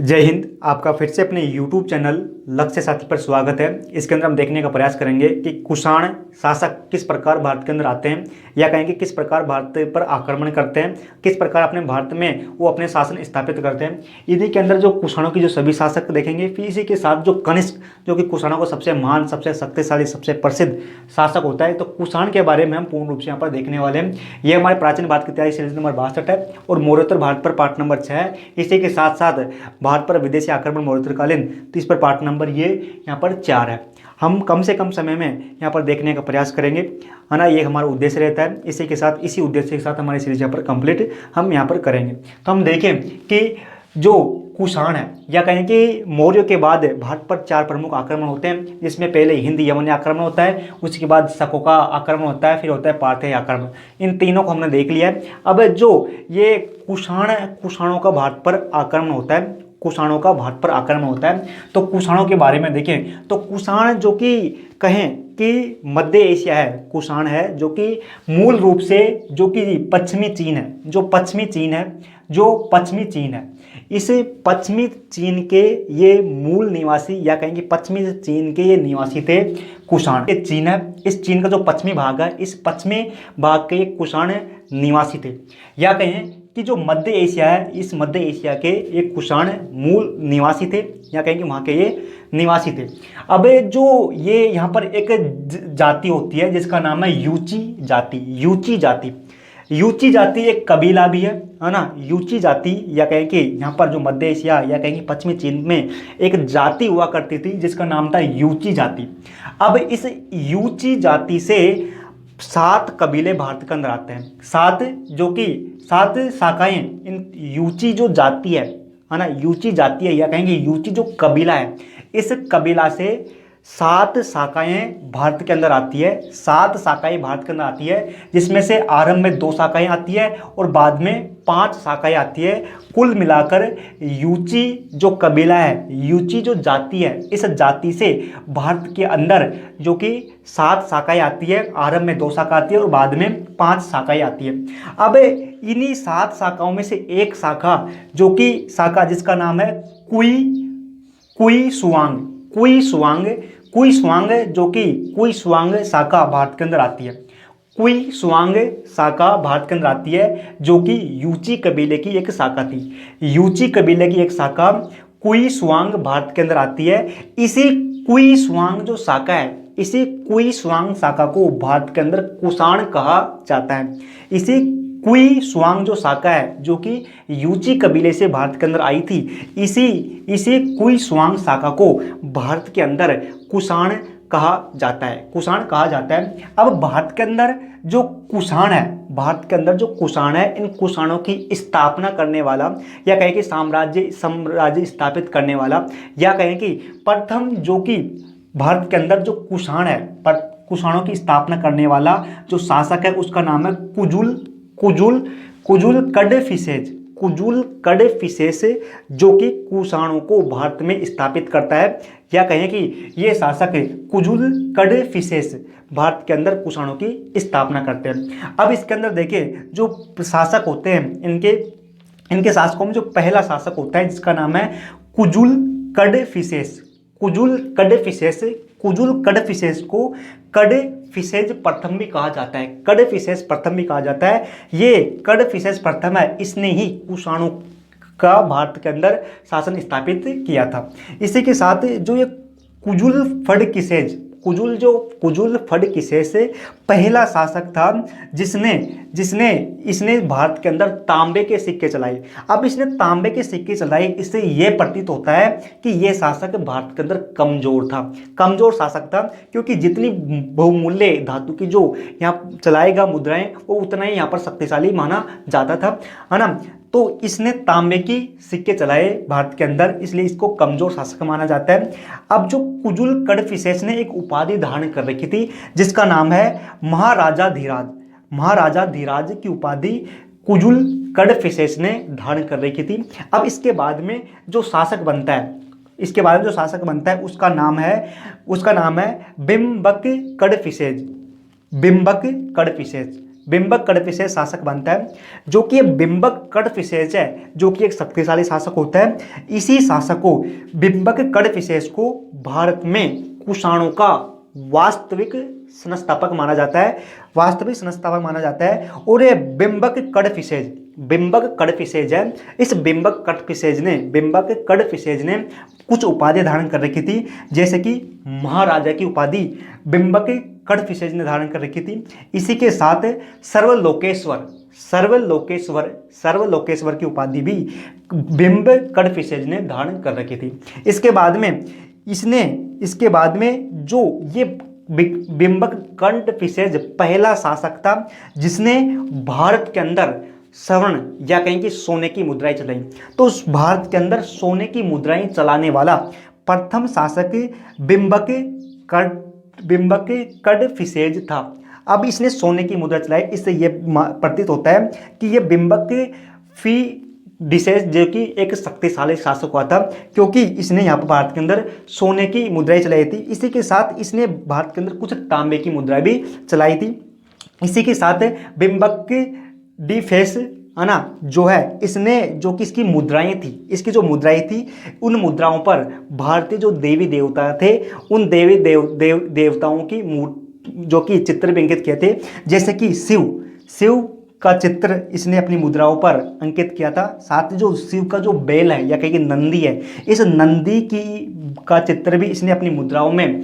जय हिंद। आपका फिर से अपने YouTube चैनल लक्ष्य साथी पर स्वागत है। इसके अंदर हम देखने का प्रयास करेंगे कि कुषाण शासक किस प्रकार भारत के अंदर आते हैं, या कहेंगे किस प्रकार भारत पर आक्रमण करते हैं, किस प्रकार अपने भारत में वो अपने शासन स्थापित करते हैं। इन्हीं के अंदर जो कुषाणों की जो सभी शासक देखेंगे, फिर इसी के साथ जो कनिष्क, जो कि कुषाणों को सबसे महान, सबसे शक्तिशाली, सबसे प्रसिद्ध शासक होता है, तो कुषाण के बारे में हम पूर्ण रूप से यहाँ पर देखने वाले हैं। यह हमारे प्राचीन भारत की इतिहास सीरीज नंबर 62 है और मौर्योत्तर भारत पर पार्ट नंबर 6 है। इसी के साथ साथ भारत पर विदेशी आक्रमण मौर्योत्तरकालीन, तो इस पर पार्ट नंबर ये यहाँ पर 4 है। हम कम से कम समय में यहाँ पर देखने का प्रयास करेंगे, है ना। ये हमारा उद्देश्य रहता है। इसी के साथ, इसी उद्देश्य के साथ हमारी सीरीज यहाँ पर कंप्लीट हम यहाँ पर करेंगे। तो हम देखें कि जो कुषाण है, या कहें कि मौर्य के बाद भारत पर 4 प्रमुख आक्रमण होते हैं, जिसमें पहले हिंद यमन आक्रमण होता है, उसके बाद शकों आक्रमण होता है, फिर होता है पार्थेय आक्रमण। इन तीनों को हमने देख लिया है। अब जो ये कुषाणों का भारत पर आक्रमण होता है, कुषाणों का भारत पर आक्रमण होता है, तो कुषाणों के बारे में देखें तो कुषाण जो कि कहें कि मध्य एशिया है, कुषाण है जो कि मूल रूप से जो कि पश्चिमी चीन है, जो पश्चिमी चीन है, इस पश्चिमी चीन के ये मूल निवासी, या कहेंगे पश्चिमी चीन के ये निवासी थे कुषाण। ये चीन है, इस चीन का जो पश्चिमी भाग है, इस पश्चिमी भाग के कुषाण निवासी थे। या कहें कि जो मध्य एशिया है, इस मध्य एशिया के एक कुषाण मूल निवासी थे, या कहेंगे वहाँ के ये निवासी थे। अब जो ये यहाँ पर एक जाति होती है जिसका नाम है यूची जाति। यूची जाति एक कबीला भी है ना। यूची जाति, या कहें कि यहाँ पर जो मध्य एशिया, या कहेंगे पश्चिमी चीन में एक जाति हुआ करती थी जिसका नाम था यूची जाति। अब इस यूची जाति से 7 कबीले भारत के अंदर आते हैं। 7 शाखाएं इन यूची जो जाति है ना, यूची जाति है, या कहेंगे यूची जो कबीला है, इस कबीला से 7 शाखाएं भारत के अंदर आती है। 7 शाखाएं भारत के अंदर आती है, जिसमें से आरंभ में 2 शाखाएं आती है और बाद में 5 शाखाएं आती है। कुल मिलाकर यूची जो कबीला है, यूची जो जाति है, इस जाति से भारत के अंदर जो कि 7 शाखाएं आती है। आरंभ में 2 शाखा आती है और बाद में 5 शाखाएं आती है। अब इन्हीं 7 शाखाओं में से एक शाखा, जो कि शाखा जिसका नाम है कुई सुआंग, जो कि कुई सुआंग शाखा भारत के अंदर आती है। कुई सुआंग शाखा भारत के अंदर आती है, जो कि यूची कबीले की एक शाखा थी। यूची कबीले की एक शाखा कुई सुआंग भारत के अंदर आती है। इसी कुई सुआंग जो शाखा है, इसी कुई सुआंग शाखा को भारत के अंदर कुषाण कहा जाता है। इसी कुई सुआंग जो शाखा है, जो कि यूची कबीले से भारत के अंदर आई थी, इसी कुई सुआंग शाखा को भारत के अंदर कुषाण कहा जाता है। अब भारत के अंदर जो कुषाण है, इन कुषाणों की स्थापना करने वाला, या कहें कि साम्राज्य स्थापित करने वाला, या कहें कि प्रथम जो कि भारत के अंदर जो कुषाण है, कुषाणों की स्थापना करने वाला जो शासक है, उसका नाम है कुजुल कडफिसेस, जो कि कुषाणों को भारत में स्थापित करता है। या कहें कि ये शासक कुजुल कडफिसेस भारत के अंदर कुषाणों की स्थापना करते हैं। अब इसके अंदर देखिए, जो शासक होते हैं, इनके शासकों में जो पहला शासक होता है जिसका नाम है कुजुल कडफिसेस को कडफिसेस प्रथम भी कहा जाता है। ये कडफिसेस प्रथम है, इसने ही कुषाणों का भारत के अंदर शासन स्थापित किया था। इसी के साथ जो ये कुजुल फड़किसेस पहला शासक था इसने भारत के अंदर तांबे के सिक्के चलाए। अब इसने तांबे के सिक्के चलाए, इससे यह प्रतीत होता है कि यह शासक भारत के अंदर कमजोर शासक था, क्योंकि जितनी बहुमूल्य धातु की जो यहाँ चलाएगा मुद्राएं, वो उतना ही यहाँ पर शक्तिशाली माना जाता था, है ना। तो इसने तांबे की सिक्के चलाए भारत के अंदर, इसलिए इसको कमजोर शासक माना जाता है। अब जो कुजुल कडफिसेस ने एक उपाधि धारण कर रखी थी जिसका नाम है महाराजा धीराज की उपाधि कुजुल कडफिसेस ने धारण कर रखी थी। अब इसके बाद में जो शासक बनता है, उसका नाम है बिम्बक कडफिसेस। बिंबक कड़फिसेज शासक बनता है। जो कि ये बिंबक कड़फिसेज है, जो कि एक शक्तिशाली शासक होता है, इसी शासक को, बिंबक कड़फिसेज को भारत में कुषाणों का वास्तविक संस्थापक माना जाता है, वास्तविक संस्थापक माना जाता है। और ये बिंबक कड़फिसेज है। इस बिंबक कड़फिसेज ने कुछ उपाधियां धारण कर रखी थी, जैसे कि महाराजा की उपाधि बिंबक कड़फिसेज ने धारण कर रखी थी। इसी के साथ सर्वलोकेश्वर की उपाधि भी बिंब कड़फिसेज ने धारण कर रखी थी। इसके बाद में जो ये बिंबक कड़फिसेज पहला शासक था जिसने भारत के अंदर स्वर्ण या कहें कि सोने की मुद्राएं चलाई। तो उस भारत के अंदर सोने की मुद्राएं चलाने वाला प्रथम शासक बिंबक कड़फिसेज था। अब इसने सोने की मुद्रा चलाई, इससे यह प्रतीत होता है कि यह बिंबक डिसेज जो कि एक शक्तिशाली शासक हुआ था, क्योंकि इसने यहाँ पर भारत के अंदर सोने की मुद्राएं चलाई थी। इसी के साथ इसने भारत के अंदर कुछ तांबे की मुद्राएं भी चलाई थी। इसी के साथ बिंबक डिफेस है ना, जो है इसने, जो कि इसकी जो मुद्राएं थी उन मुद्राओं पर भारतीय जो देवी देवता थे उन देवी देवताओं की जो कि चित्र भी अंकित किए थे, जैसे कि शिव का चित्र इसने अपनी मुद्राओं पर अंकित किया था। साथ ही जो शिव का जो बैल है या कहीं नंदी है, इस नंदी का चित्र भी इसने अपनी मुद्राओं में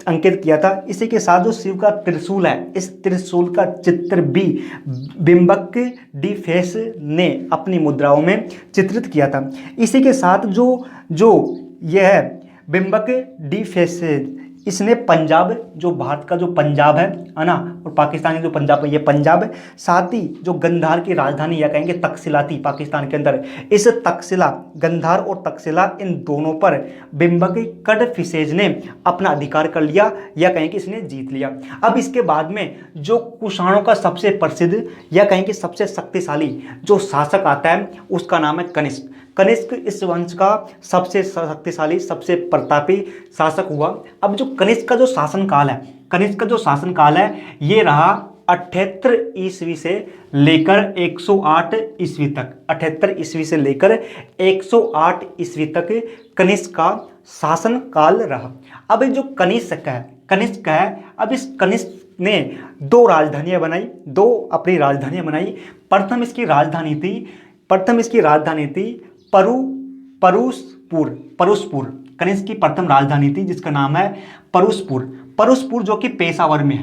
अंकित किया था। इसी के साथ जो शिव का त्रिशूल है, इस त्रिशूल का चित्र भी बिंबक डिफेस ने अपनी मुद्राओं में चित्रित किया था। इसी के साथ जो यह है बिंबक डिफेस, इसने पंजाब, जो भारत का जो पंजाब है ना, और पाकिस्तान की जो पंजाब है, ये पंजाब, साथ ही जो गंधार की राजधानी या कहेंगे तक्षशिला थी पाकिस्तान के अंदर, इस तक्षशिला, गंधार और तक्षशिला, इन दोनों पर बिंबक कड़फिसेज ने अपना अधिकार कर लिया या कहेंगे इसने जीत लिया। अब इसके बाद में जो कुषाणों का सबसे प्रसिद्ध या कहेंगे सबसे शक्तिशाली जो शासक आता है उसका नाम है कनिष्क। कनिष्क इस वंश का सबसे शक्तिशाली, सबसे प्रतापी शासक हुआ। अब जो कनिष्क का जो शासनकाल है ये रहा 78 ईस्वी से लेकर 108 ईस्वी तक। 78 ईस्वी से लेकर 108 ईस्वी तक कनिष्क का शासनकाल रहा। अब जो कनिष्क है, अब इस कनिष्क ने दो अपनी राजधानियां बनाई। प्रथम इसकी राजधानी थी परुसपुर। कनिष्क की प्रथम राजधानी थी जिसका नाम है परुसपुर जो कि पेशावर में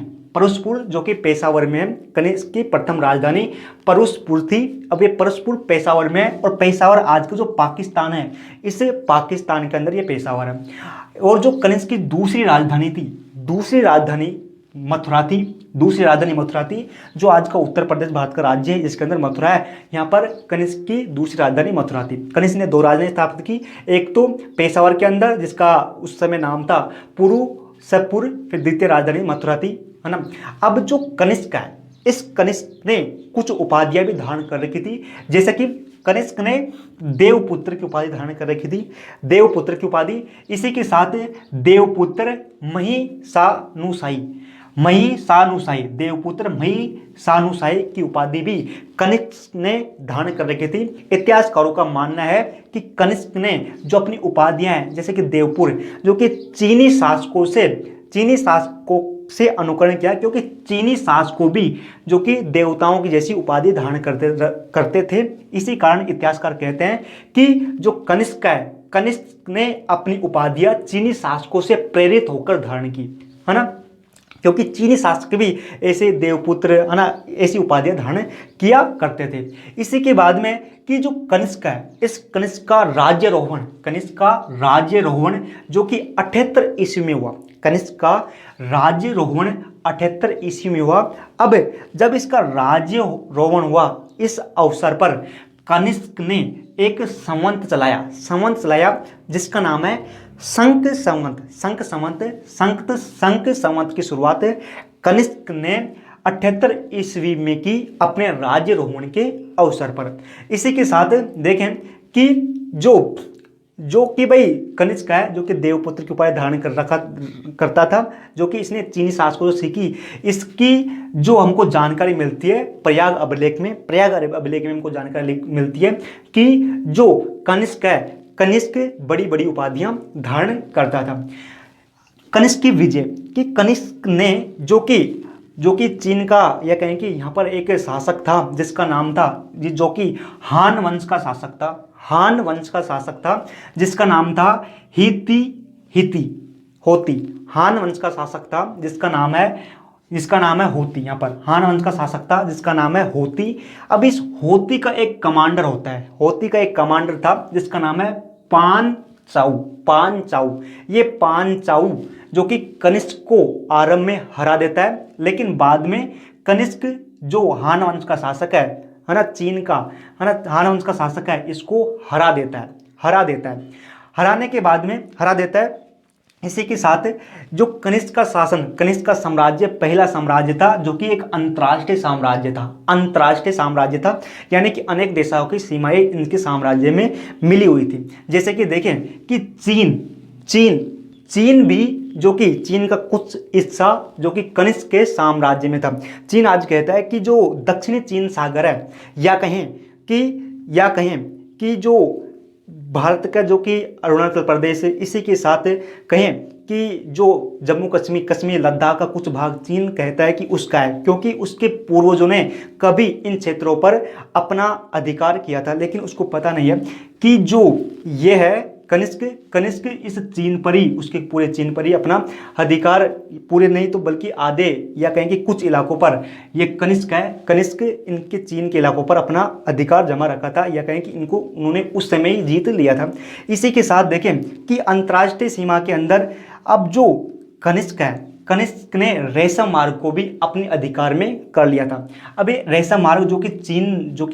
है। कनिष्क की प्रथम राजधानी परुसपुर थी। अब ये परुसपुर पेशावर में है, और पेशावर आज का जो पाकिस्तान है, इस पाकिस्तान के अंदर ये पेशावर है। और जो कनिष्क की दूसरी राजधानी मथुरा थी, जो आज का उत्तर प्रदेश भारत का राज्य है, जिसके अंदर मथुरा है। यहाँ पर कनिष्क की दूसरी राजधानी मथुरा थी। कनिष्क ने दो राजधानी स्थापित की, एक तो पेशावर के अंदर जिसका उस समय नाम था पुरुषपुर, फिर द्वितीय राजधानी मथुरा थी, है ना। अब जो कनिष्क है, इस कनिष्क ने कुछ उपाधियां भी धारण कर रखी थी, जैसे कि कनिष्क ने देवपुत्र की उपाधि धारण कर रखी थी, देवपुत्र की उपाधि। इसी के साथ देवपुत्र देवपुत्र महिषानुशाही की उपाधि भी कनिष्क ने धारण कर रखी थी। इतिहासकारों का मानना है कि कनिष्क ने जो अपनी उपाधियां हैं, जैसे कि देवपुर, जो कि चीनी शासकों से अनुकरण किया, क्योंकि चीनी शासकों भी जो कि देवताओं की जैसी उपाधि धारण करते थे। इसी कारण इतिहासकार कहते हैं कि जो कनिष्क है, कनिष्क ने अपनी उपाधियां चीनी शासकों से प्रेरित होकर धारण की, है ना, क्योंकि चीनी शासक भी ऐसे देवपुत्र, है ना, ऐसी उपाधियां धारण किया करते थे। इसी के बाद में कि जो कनिष्क है, इस कनिष्क का राज्यरोहण जो कि 78 ईस्वी में हुआ। कनिष्क का राज्यरोहण 78 ईस्वी में हुआ। अब जब इसका राज्यरोहण हुआ, इस अवसर पर कनिष्क ने एक संवत चलाया जिसका नाम है शंख संवत की शुरुआत कनिष्क ने 78 ईस्वी में की अपने राज्यरोहण के अवसर पर। इसी के साथ देखें कि जो जो कि भाई कनिष्क है, जो कि देवपुत्र की उपाधि धारण कर रखा करता था, जो कि इसने चीनी शासकों से सीखी। इसकी जो हमको जानकारी मिलती है प्रयाग अभिलेख में, प्रयाग अभिलेख में हमको जानकारी मिलती है कि जो कनिष्क है, कनिष्क बड़ी बड़ी उपाधियां धारण करता था। कनिष्क की विजय, कि कनिष्क ने जो कि चीन का, या कहें कि यहाँ पर एक शासक था जिसका नाम था, जो कि हान वंश का शासक था, हान वंश का शासक था जिसका नाम था हिति हिति होती। हान वंश का शासक था जिसका नाम है होती। यहाँ पर हान वंश का शासक था जिसका नाम है होती। अब इस होती का एक कमांडर होता है, होती का एक कमांडर था जिसका नाम है पान चाऊ। पान चाऊ, ये पान चाऊ जो कि कनिष्क को आरंभ में हरा देता है, लेकिन बाद में कनिष्क जो हान वंश का शासक है ना, चीन का, है ना, हान वंश का शासक है, इसको हरा देता है। हराने के बाद में हरा देता है। इसी के साथ जो कनिष्क का शासन, कनिष्क का साम्राज्य पहला साम्राज्य था जो कि एक अंतर्राष्ट्रीय साम्राज्य था, यानी कि अनेक देशों की सीमाएं इनके साम्राज्य में मिली हुई थी। जैसे कि देखें कि चीन भी, जो कि चीन का कुछ हिस्सा जो कि कनिष्क के साम्राज्य में था। चीन आज कहता है कि जो दक्षिणी चीन सागर है, या कहें कि जो भारत का जो कि अरुणाचल प्रदेश है, इसी के साथ कहें कि जो जम्मू कश्मीर लद्दाख का कुछ भाग चीन कहता है कि उसका है, क्योंकि उसके पूर्वजों ने कभी इन क्षेत्रों पर अपना अधिकार किया था, लेकिन उसको पता नहीं है कि जो ये है कनिष्क इस चीन पर ही, उसके पूरे चीन पर ही अपना अधिकार, पूरे नहीं तो बल्कि आधे या कहें कि कुछ इलाकों पर ये कनिष्क है, कनिष्क इनके चीन के इलाकों पर अपना अधिकार जमा रखा था, या कहें कि इनको उन्होंने उस समय ही जीत लिया था। इसी के साथ देखें कि अंतर्राष्ट्रीय सीमा के अंदर अब जो कनिष्क है, कनिष्क ने रेशम मार्ग को भी अपने अधिकार में कर लिया था। अब ये रेशम मार्ग जो कि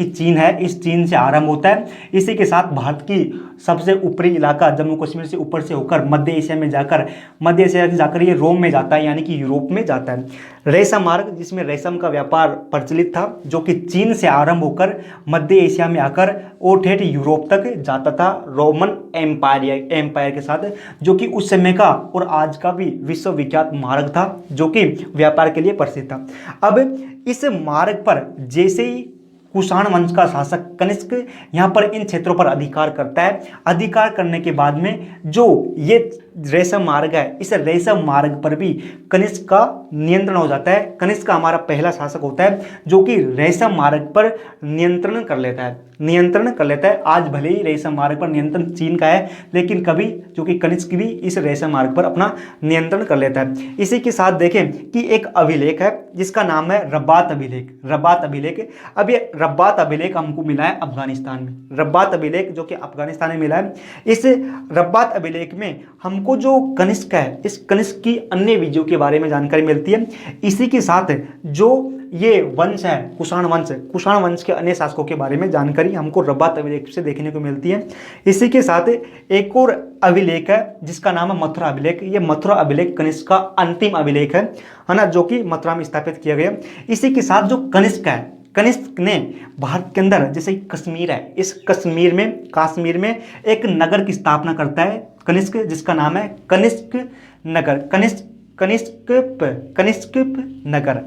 चीन है, इस चीन से आरंभ होता है। इसी के साथ भारत की सबसे ऊपरी इलाका जम्मू कश्मीर से ऊपर से होकर मध्य एशिया से जाकर ये रोम में जाता है, यानी कि यूरोप में जाता है। रेशम मार्ग, जिसमें रेशम का व्यापार प्रचलित था, जो कि चीन से आरंभ होकर मध्य एशिया में आकर और ठेठ यूरोप तक जाता था रोमन एम्पायर के साथ, जो कि उस समय का और आज का भी विश्वविख्यात मार्ग था, जो कि व्यापार के लिए प्रसिद्ध था। अब इस मार्ग पर जैसे ही कुषाण वंश का शासक कनिष्क यहाँ पर इन क्षेत्रों पर अधिकार करता है, अधिकार करने के बाद में जो ये रेशम मार्ग है, इस रेशम मार्ग पर भी कनिष्क का नियंत्रण हो जाता है। कनिष्क हमारा पहला शासक होता है जो कि रेशम मार्ग पर नियंत्रण कर लेता है। आज भले ही रेशम मार्ग पर नियंत्रण चीन का है, लेकिन कभी जो कि कनिष्क भी इस रेशम मार्ग पर अपना नियंत्रण कर लेता है। इसी के साथ देखें कि एक अभिलेख है जिसका नाम है रब्बात अभिलेख। अब ये रब्बात अभिलेख हमको मिला है अफगानिस्तान में, रब्बात अभिलेख जो कि अफगानिस्तान में मिला है। इस रब्बात अभिलेख में हमको जो कनिष्क है, इस कनिष्क की अन्य विजयों के बारे में जानकारी मिलती है। इसी के साथ जो ये वंश है कुषाण वंश के अन्य शासकों के बारे में जानकारी हमको रब्बात अभिलेख से देखने को मिलती है। इसी के साथ एक और अभिलेख है जिसका नाम है मथुरा अभिलेख। ये मथुरा अभिलेख कनिष्क का अंतिम अभिलेख है ना, जो कि मथुरा में स्थापित किया गया। इसी के साथ जो कनिष्क है, कनिष्क ने भारत के अंदर, जैसे कश्मीर है, इस कश्मीर में एक नगर की स्थापना करता है कनिष्क, जिसका नाम है कनिष्क नगर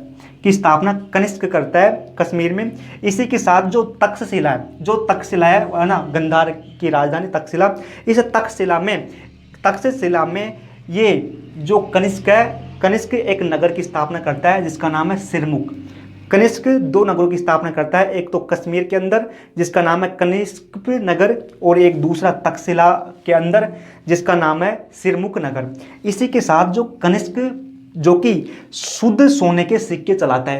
की स्थापना कनिष्क करता है कश्मीर में। इसी के साथ जो तक्षशिला है ना, गंधार की राजधानी तक्षशिला, इस तक्षशिला में ये जो कनिष्क एक नगर की स्थापना करता है जिसका नाम है सिरमुख। कनिष्क दो नगरों की स्थापना करता है, एक तो कश्मीर के अंदर जिसका नाम है कनिष्क नगर, और एक दूसरा तक्षशिला के अंदर जिसका नाम है सिरमुख नगर। इसी के साथ जो कनिष्क जो कि शुद्ध सोने के सिक्के चलाता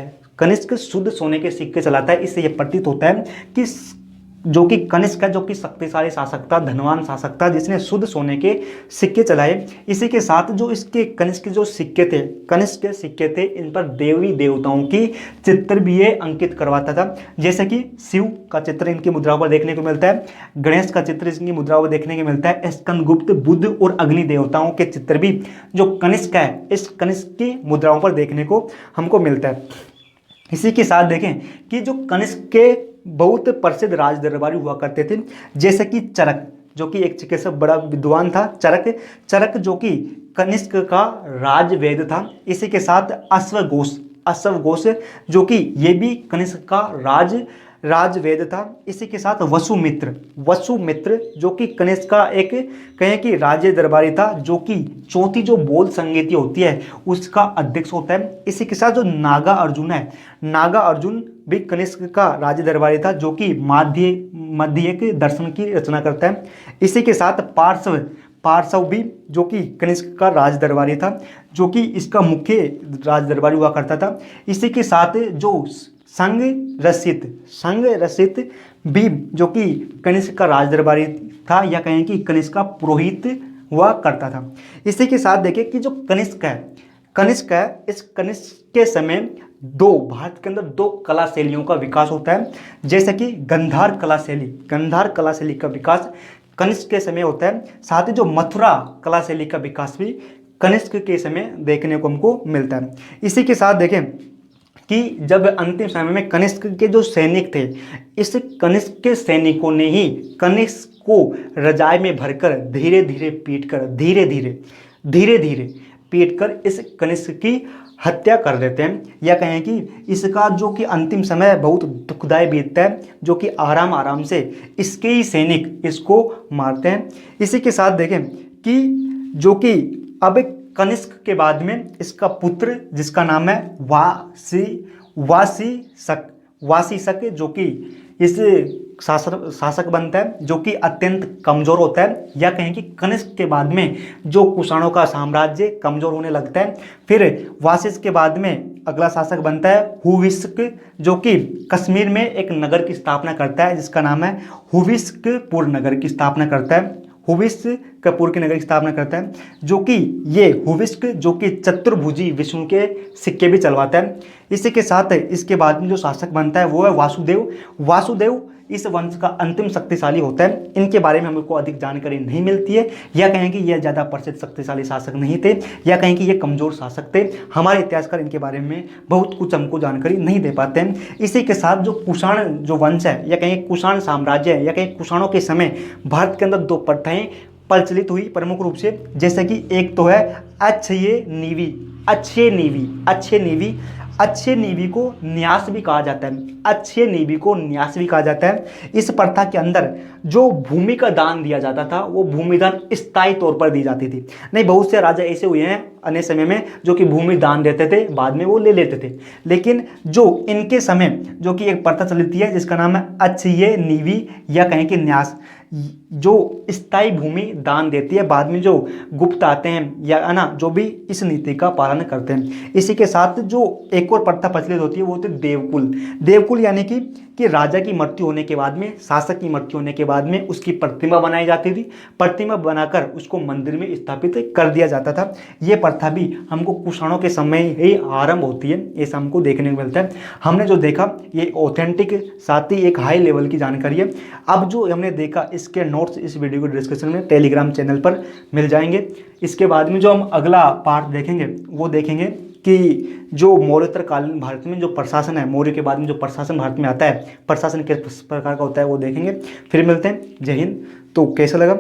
है, इससे यह प्रतीत होता है कि जो कि कनिष्क है, जो कि शक्तिशाली शासक था, धनवान शासक था, जिसने शुद्ध सोने के सिक्के चलाए। इसी के साथ जो इसके कनिष्क के सिक्के थे, इन पर देवी देवताओं की चित्र भी ये अंकित करवाता था। जैसे कि शिव का चित्र इनकी मुद्राओं पर देखने को मिलता है, गणेश का चित्र इनकी मुद्राओं पर देखने को मिलता है, स्कंदगुप्त, बुद्ध और अग्नि देवताओं के चित्र भी जो कनिष्क है, इस कनिष्क की मुद्राओं पर देखने को हमको मिलता है। इसी के साथ देखें कि जो कनिष्क के बहुत प्रसिद्ध राज दरबारी हुआ करते थे, जैसे कि जो कि एक चिकित्सक बड़ा विद्वान था, चरक। चरक जो कि कनिष्क का राजवेद था। इसी के साथ अश्वघोष, अश्वघोष जो कि ये भी कनिष्क का राजवेद था। इसी के साथ वसुमित्र, वसुमित्र जो कि कनिष्क का एक कहें कि राज्य दरबारी था, जो कि चौथी जो बोध संगीति होती है उसका अध्यक्ष होता है। इसी के साथ जो नागा अर्जुन है, नागा अर्जुन भी कनिष्क का राज्य दरबारी था, जो कि माध्यिक दर्शन की रचना करता है। इसी के साथ पार्श्व, पार्श्व भी जो कि कनिष्क का राज दरबारी था, जो कि इसका मुख्य राज दरबारी हुआ करता था। इसी के साथ जो संग रसित, संग रसित भी जो कि कनिष्क का राज दरबारी था, या कहें कि कनिष्क का पुरोहित हुआ करता था। इसी के साथ देखें कि जो कनिष्क है, कनिष्क है, इस कनिष्क के समय भारत के अंदर दो कला शैलियों का विकास होता है, जैसे कि गंधार कला शैली, गंधार कला शैली का विकास कनिष्क के समय होता है। साथ ही जो मथुरा कला शैली का विकास भी कनिष्क के समय देखने को हमको मिलता है। इसी के साथ देखें कि जब अंतिम समय में कनिष्क के जो सैनिक थे, इस कनिष्क के सैनिकों ने ही कनिष्क को रजाई में भरकर धीरे धीरे पीटकर, धीरे धीरे पीटकर इस कनिष्क की हत्या कर देते हैं, या कहें कि इसका जो कि अंतिम समय बहुत दुखदायी बीतता है, जो कि आराम आराम से इसके ही सैनिक इसको मारते हैं। इसी के साथ देखें कि जो कि अब कनिष्क के बाद में इसका पुत्र जिसका नाम है वासीशक जो कि इस शासक बनता है, जो कि अत्यंत कमज़ोर होता है, या कहें कि कनिष्क के बाद में जो कुषाणों का साम्राज्य कमज़ोर होने लगता है। फिर वासिष्ठ के बाद में अगला शासक बनता है हुविस्क, जो कि कश्मीर में एक नगर की स्थापना करता है, जिसका नाम है हुविस्कपुर नगर की स्थापना करता है, हुविस्कपुर के नगर की स्थापना करता है, जो कि ये हुविस्क जो कि चतुर्भुजी विष्णु के सिक्के भी चलवाता है। इसी के साथ इसके बाद में जो शासक बनता है वो है वासुदेव। वासुदेव इस वंश का अंतिम शक्तिशाली होता है। इनके बारे में हमको अधिक जानकारी नहीं मिलती है, या कहें कि यह ज़्यादा प्रसिद्ध शक्तिशाली शासक नहीं थे, या कहें कि ये कमज़ोर शासक थे। हमारे इतिहासकार इनके बारे में बहुत कुछ हमको जानकारी नहीं दे पाते हैं। इसी के साथ जो कुषाण जो वंश है, या कहें कुषाण साम्राज्य है, या कहें कुषाणों के समय भारत के अंदर दो प्रथाएं प्रचलित हुई प्रमुख रूप से, जैसे कि एक तो है अच्छे नीवी, अच्छे नीवी को न्यास भी कहा जाता है, अच्छे नीवी को न्यास भी कहा जाता है। इस प्रथा के अंदर जो भूमि का दान दिया जाता था वो भूमि दान स्थायी तौर पर दी जाती थी। नहीं, बहुत से राजा ऐसे हुए हैं अन्य समय में जो कि भूमि दान देते थे, बाद में वो ले लेते थे, लेकिन जो इनके समय जो कि एक प्रथा चलती है जिसका नाम है अच्छे नीवी, या कहें कि न्यास, जो स्थायी भूमि दान देती है, बाद में जो गुप्त आते हैं या है ना, जो भी इस नीति का पालन करते हैं। इसी के साथ जो एक और प्रथा प्रचलित होती है वो होती है देवकुल। देवकुल यानी कि राजा की मृत्यु होने के बाद में, शासक की मृत्यु होने के बाद में उसकी प्रतिमा बनाई जाती थी, प्रतिमा बनाकर उसको मंदिर में स्थापित कर दिया जाता था। ये प्रथा भी हमको कुषाणों के समय ही आरंभ होती है, ऐसा हमको देखने को मिलता है। हमने जो देखा ये ऑथेंटिक साथ ही एक हाई लेवल की जानकारी है। अब जो हमने देखा इसके नोट्स इस वीडियो के डिस्क्रिप्शन में टेलीग्राम चैनल पर मिल जाएंगे। इसके बाद में जो हम अगला पार्ट देखेंगे वो देखेंगे कि जो मौर्योत्तर कालीन भारत में जो प्रशासन है, मौर्य के बाद में जो प्रशासन भारत में आता है, प्रशासन किस प्रकार का होता है वो देखेंगे। फिर मिलते हैं। जय हिंद। तो कैसा लगा